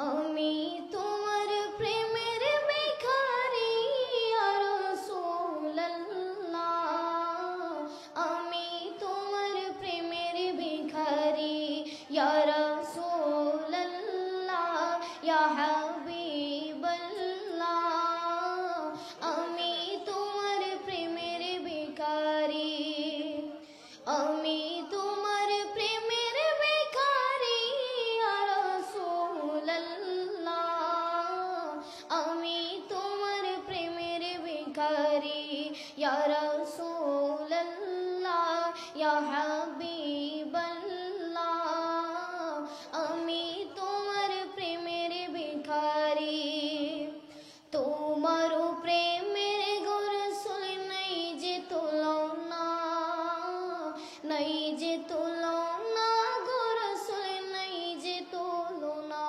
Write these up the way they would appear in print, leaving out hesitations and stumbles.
আমি তোমার প্রেমের ভিখারি ইয়া রাসূলুল্লাহ, আমি তোমার প্রেমের ভিখারি ইয়া রাসূলুল্লাহ, ইয়া হাবিবাল্লাহ, আমি তোমার প্রেমের ভিখারি, আমি তোমার প্রেমের ভিখারি ইয়া রাসূলুল্লাহ, আমি তোমার প্রেমের ভিখারি ইয়া রাসূলুল্লাহ, ইয়া হাবিবাল্লাহ, আমি তোমার প্রেমের ভিখারি। তোমার প্রেমের গো রাসূল নাই যে তুলনা, নাই যে তুলনা গো রাসূল নাই যে তুলনা,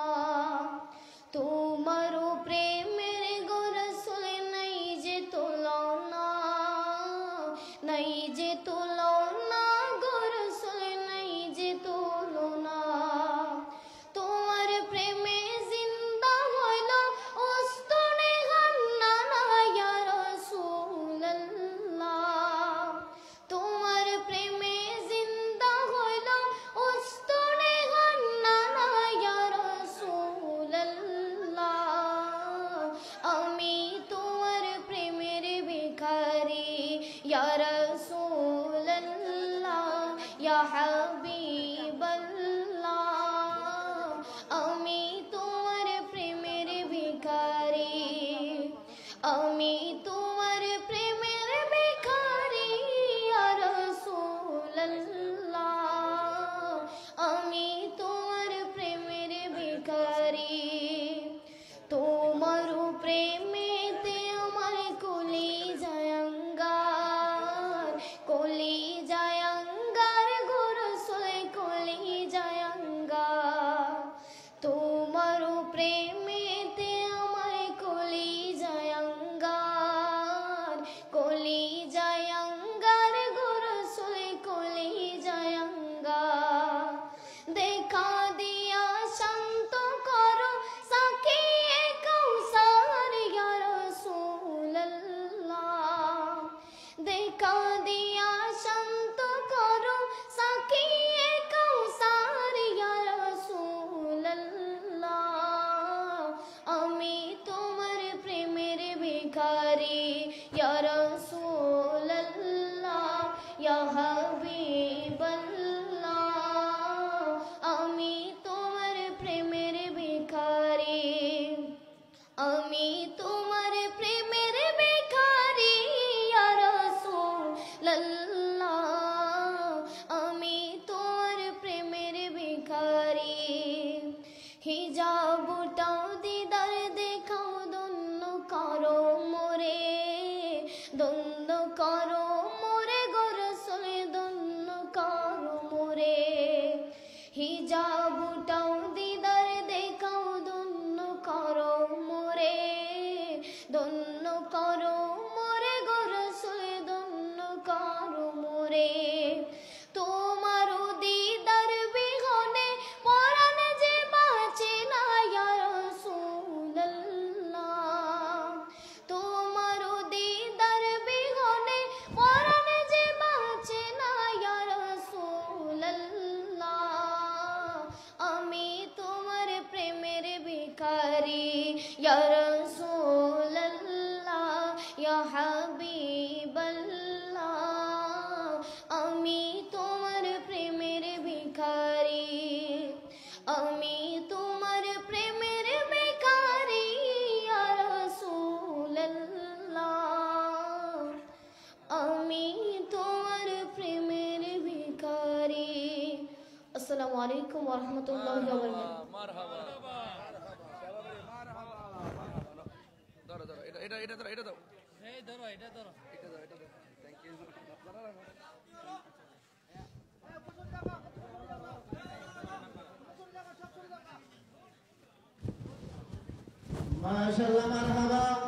তোমার প্রেমের গো রাসূল নাই যে তুলনা, নাই যে তুলনা গো রাসূল নাই যে তুলনা। তোমার প্রেমে জিন্দা হইল উস্তনে হান্নানা ইয়া রাসূলুল্লাহ, তোমার প্রেমে জিন্দা হইল উস্তনে হান্নানা ইয়া রাসূলুল্লাহ, আমি তোমার প্রেমের ভিখারি ইয়া রাসূলুল্লাহ, ইয়া হাবিবাল্লাহ, আমি তোমার প্রেমের ভিখারি, আমি তোমার প্রেমের ভিখারি ইয়া রাসূলুল্লাহ, আমি তোমার প্রেমের ভিখারি। তোমার প্রেমেতে আমার কলিজায় আঙ্গার, কলিজায় আঙ্গার গো রাসূল কলিজায় আঙ্গার, তোমার প্রেমেতে আমার কলিজায় আঙ্গার, কলিজায় আঙ্গার গো রাসূল কলিজায় আঙ্গার। দেখা দিয়া শান্ত করো সাকিয়ে কাউসার ইয়া রাসূলুল্লাহ, দেখা দিয়া শান্ত করো সাকিয়ে কাউসার ইয়া রাসূলুল্লাহ, আমি তোমার প্রেমের ভিখারি ইয়া রাসূলুল্লাহ, ইয়া হাবিবাল্লাহ, আমি তোমার প্রেমের ভিখারি, আমি তোমার প্রেমের ভিখারি ইয়া রাসূলুল্লাহ, আমি তোমার প্রেমের ভিখারি। হিজাবটাও দিদার দেখাও দন্য করো মোরে, দন্য করো মোরে গো রাসূল দন্য করো মোরে, হিজাবটাও দিদার দেখাও দন্য করো মোরে, দন্য করো মোরে গো রাসূল দন্য করো মোরে। তোমার দিদার বিহনে পরাণ যে বাঁচে না ইয়া রাসূলুল্লাহ, তোমার দিদার বিহনে পরাণ যে বাঁচে না ইয়া রাসূলুল্লাহ, আমি তোমার প্রেমের ভিখারি ইয়া রাসূলুল্লাহ, ইয়া হাবিবাল্লাহ, আমি তোমার প্রেমের ভিখারি, আমি তোমার প্রেমের ভিখারি ইয়া রাসূলুল্লাহ, আমি তোমার প্রেমের ভিখারি। আসসালামু আলাইকুম ওয়া রাহমাতুল্লাহি ওয়া বারাকাতুহু। মারহাবা ধরো ধরো এটা এটা এটা ধরো এটা দাও, এই ধরো এটা ধরো এটা দাও এটা দাও। Thank you. মাশাআল্লাহ, মারহাবা।